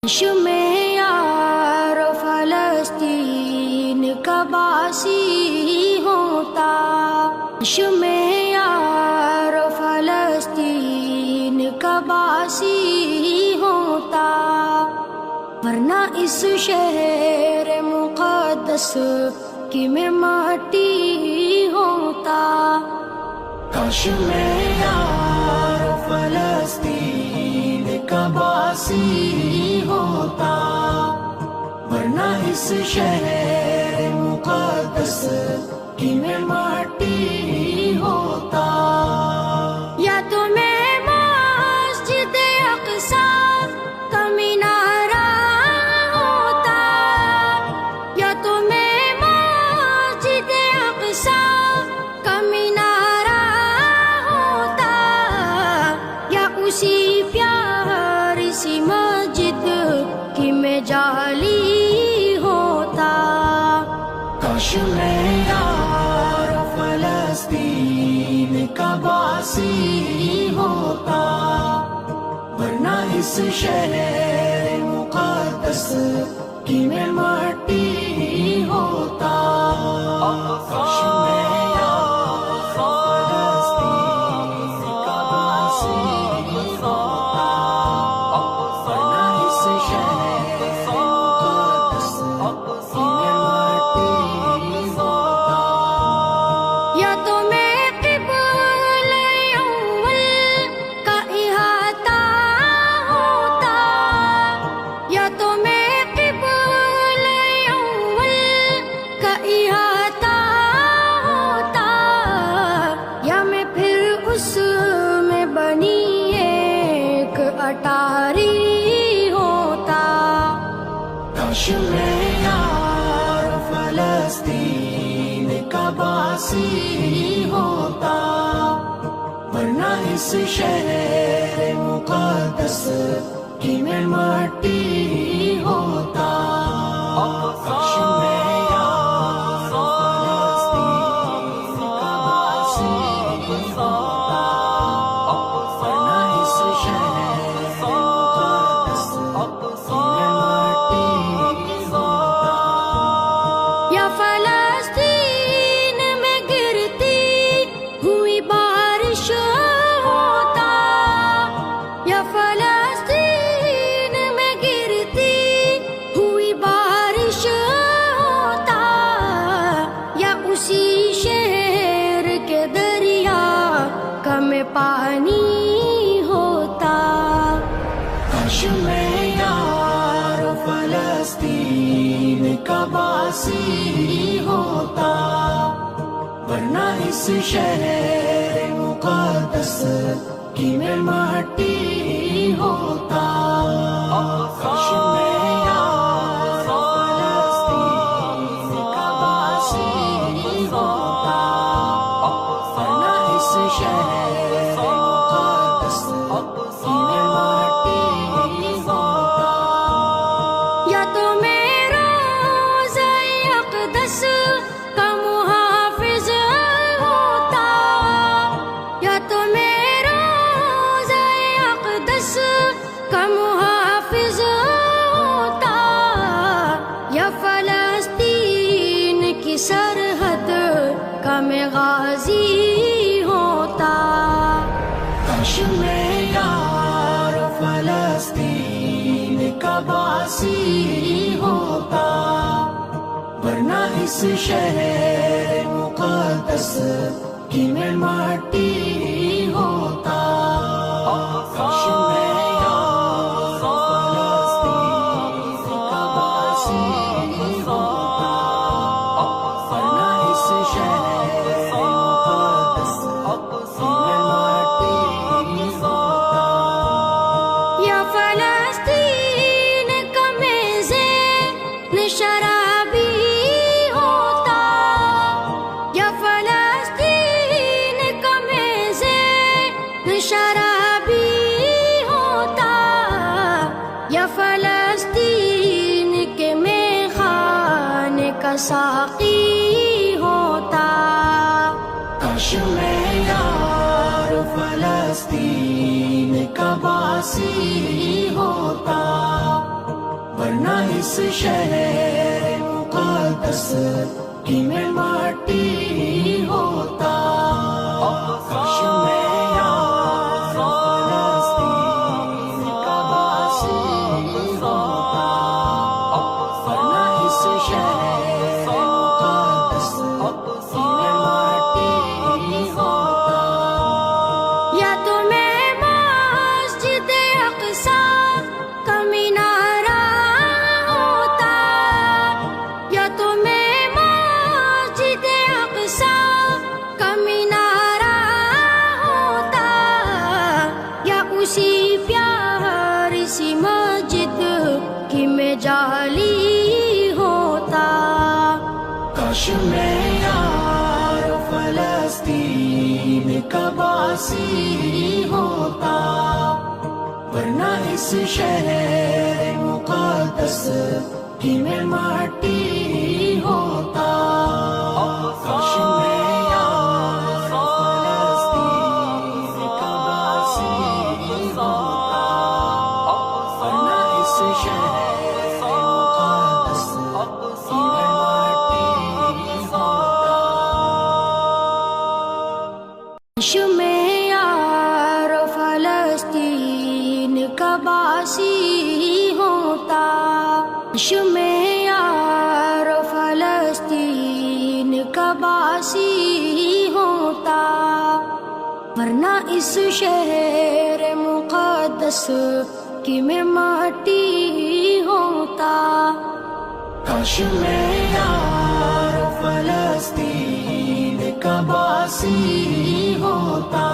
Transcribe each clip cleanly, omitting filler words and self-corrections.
عرش میں یار فلسطین کا باسی ہوتا، عرش میں یار فلسطین کا باسی ہوتا، ورنہ اس شہر مقدس کی میں مٹی ہوتا۔ کاش میں یار فلسطین کا باسی ہوتا، ورنہ اس شہر مقدس کی میں مٹی ہوتا۔ یا تو میں مسجد اقصی کا مینارہ ہوتا، یا تو میں مسجد اقصی کا مینارہ ہوتا، یا اسی پیاری سی مسجد کی میں جالی ہوتا۔ کاش میں یار فلسطین کا باسی ہوتا، ورنہ اس شہر مقدس کی میں مٹی ہوتا۔ کاش میں یار فلسطین کا باسی ہوتا، ورنہ اس شہر مقدس کی میں مٹی ہوتا۔ یا تو میں قبلہ اول کا احاطہ ہوتا، یا تو میں قبلہ اول کا احاطہ ہوتا، یا میں پھر اس میں بنی ایک اٹاری ہوتا۔ کاش میں یار فلسطین کا باسی ہوتا، ورنہ اس شہر مقدس کی میں مٹی ہوتا۔ کاش میں یار فلسطین کا باسی ہوتا، ورنہ اس شہر مقدس کی میں مٹی ہوتا۔ یا فلسطین میں گرتی ہوئی بارش ہوتا، یا فلسطین میں گرتی ہوئی بارش ہوتا، یا اسی شہر کے دریا کا میں پانی ہوتا۔ کاش میں یار فلسطین کا باسی ہوتا، ورنہ اس شہر مقدس کی میں مٹی ہوتا۔ کاش میں یار فلسطین کا باسی ہوتا، ورنہ اس شہر مقدس کی میں مٹی ہوتا۔ یا تو میں روضہ اقدس کا محافظ ہوتا، یا تو میں روضہ اقدس کا محافظ ہوتا، یا فلسطین کی سرحد کا میں غازی ہوتا۔ کاش میں یار فلسطین کا باسی ہوتا، ورنہ اس شہر مقدس کی میں مٹی ہوتا۔ کاش میں یار فلسطین کا باسی ہوتا، ورنہ اس شہر مقدس کی میں مٹی ہوتا۔ یا فلسطین کا میں ذہن شرابی ہوتا، یا فلسطین کا میں ذہن شرابی ہوتا، یا فلسطین کے میں خانے کا ساقی ہوتا۔ کاش میں یار فلسطین کا باسی ہوتا، اس شہر مقدس کی میں مٹی ہوتا، کاش میں یار فلسطین کا باسی ہوتا، ورنہ اس شہر مقدس کی میں مٹی ہوتا۔ یا تو میں مسجد اقصی کا مینارہ ہوتا، یا تو میں مسجد اقصی کا مینارہ ہوتا، یا اسی پیاری سی مسجد کی میں جالی ہوتا۔ کاش میں یار فلسطین کا باسی ہوتا، ورنہ اس شہر مقدس کی میں مٹی ہوتا، کاش میں یار فلسطین کا باسی ہوتا، ورنہ اس شہر مقدس کی میں مٹی ہوتا۔ کاش میں یار فلسطین کا باسی ہوتا، کاش میں یار فلسطین کا باسی ہوتا، ورنہ اس شہر مقدس کی میں مٹی ہوتا۔ کاش میں یار فلسطین کا باسی ہوتا،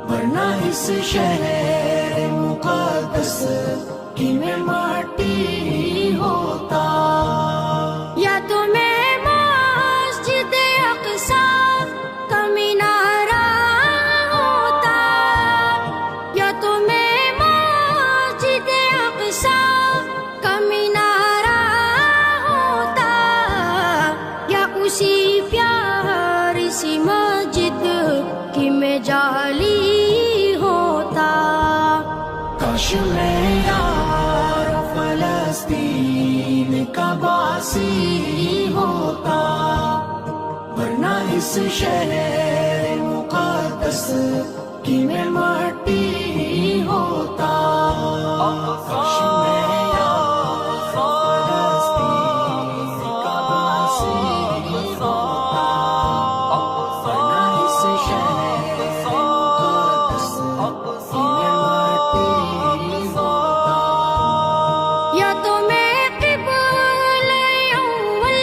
ورنہ اس شہر مقدس کی میں مٹی ہوتا۔ یا تو میں مسجد اقصی کا مینارہ ہوتا، یا تو میں مسجد اقصی کا مینارہ ہوتا، یا اسی پیاری سی مسجد کی میں جالی ہوتا۔ کاش میں یار فلسطین کا باسی ہوتا، ورنہ اس شہر مقدس کی میں مٹی ہوتا، کاش میں یار فلسطین کا باسی ہوتا، ورنہ اس شہر مقدس کی میں مٹی ہوتا۔ یا تو میں قبلہ اول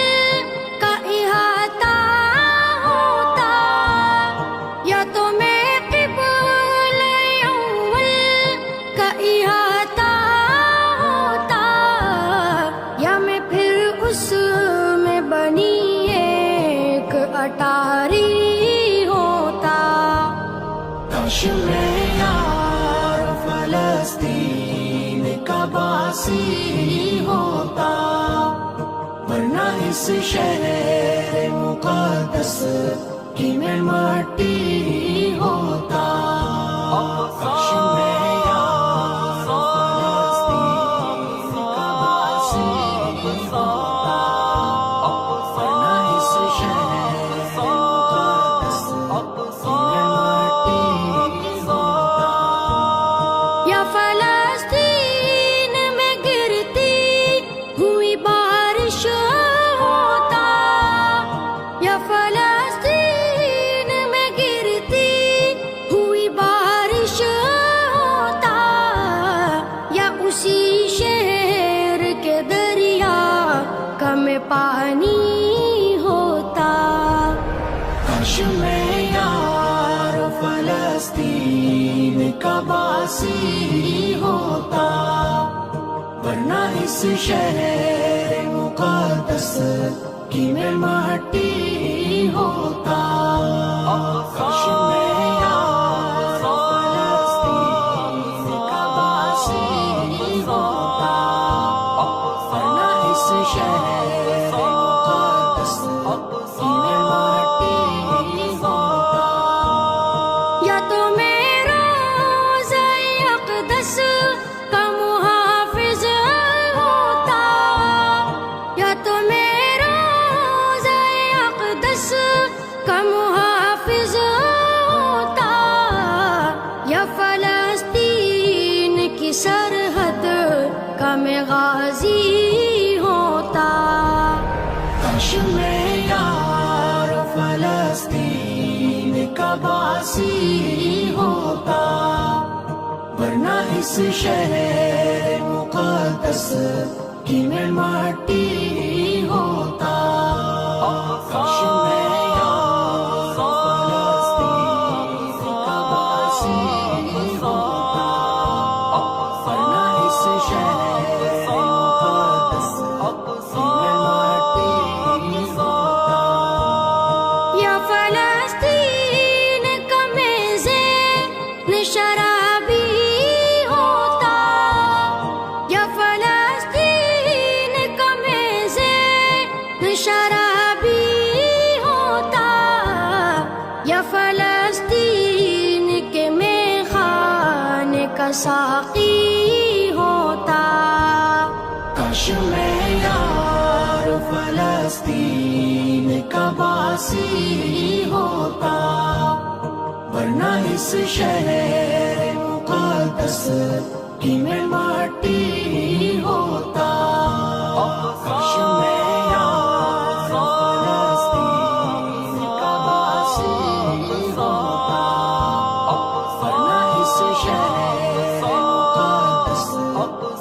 کا احاطہ ہوتا، یا تو میں قبلہ اول کا احاطہ ہوتا، یا میں پھر اس میں بنی ایک اٹاری ہوتا۔ کاش میں یار فلسطین کا باسی ہوتا، ورنہ اس شہر مقدس کی میں مٹی ہوتا، کاش میں یار فلسطین کا باسی ہوتا، ورنہ اس شہر مقدس کی میں مٹی ہوتا۔ یا فلسطین میں گرتی ہوئی بارش ہوتا، یا فلسطین میں گرتی ہوئی بارش ہوتا، یا اسی شہر کے دریا کا میں پانی ہوتا۔ کاش میں یار فلسطین کا باسی ہوتا، ورنہ اس شہر مقدس کی میں مٹی ہوتا، کاش میں یار فلسطین کا باسی ہوتا، ورنہ اس شہر مقدس کی میں مٹی ہوتا۔ یا تو میں روضہ اقدس کا محافظ ہوتا، میں غازی ہوتا. کاش میں یار فلسطین کا باسی ہوتا، ورنہ اس شہر مقدس کی میں مٹی ہوتا. کاش میں یار فلسطین کا باسی ہوتا، ورنہ اس شہر مقدس کی میں مٹی ہوتا. یا فلسطین کا میزیں شرابی ہوتا، یا فلسطین کا میزیں شرابی ہوتا، یا فلسطین کے میخانے کا ساقی ہوتا. کاش میں یار فلسطین کا باسی ہوتا، ورنہ اس شہر مقدس کی میں مٹی ہوتا. کاش میں یار فلسطین کا باسی ہوتا، ورنہ اس شہر مقدس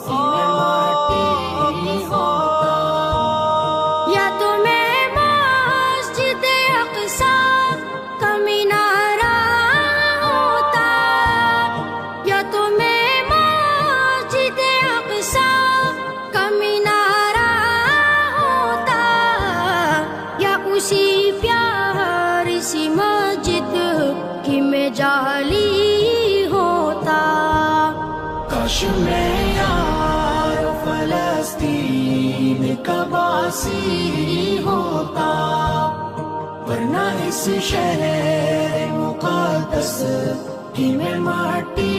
کی میں مٹی ہوتا. یا تو میں مسجد اقصیٰ کا مینارہ ہوتا، یا تو میں مسجد اقصیٰ کا مینارہ ہوتا، یا اسی پیاری سی مسجد کی میں جالی ہوتا. کاش میں یار فلسطین کا باسی ہوتا، ورنہ اس شہر مقدس کی میں مٹی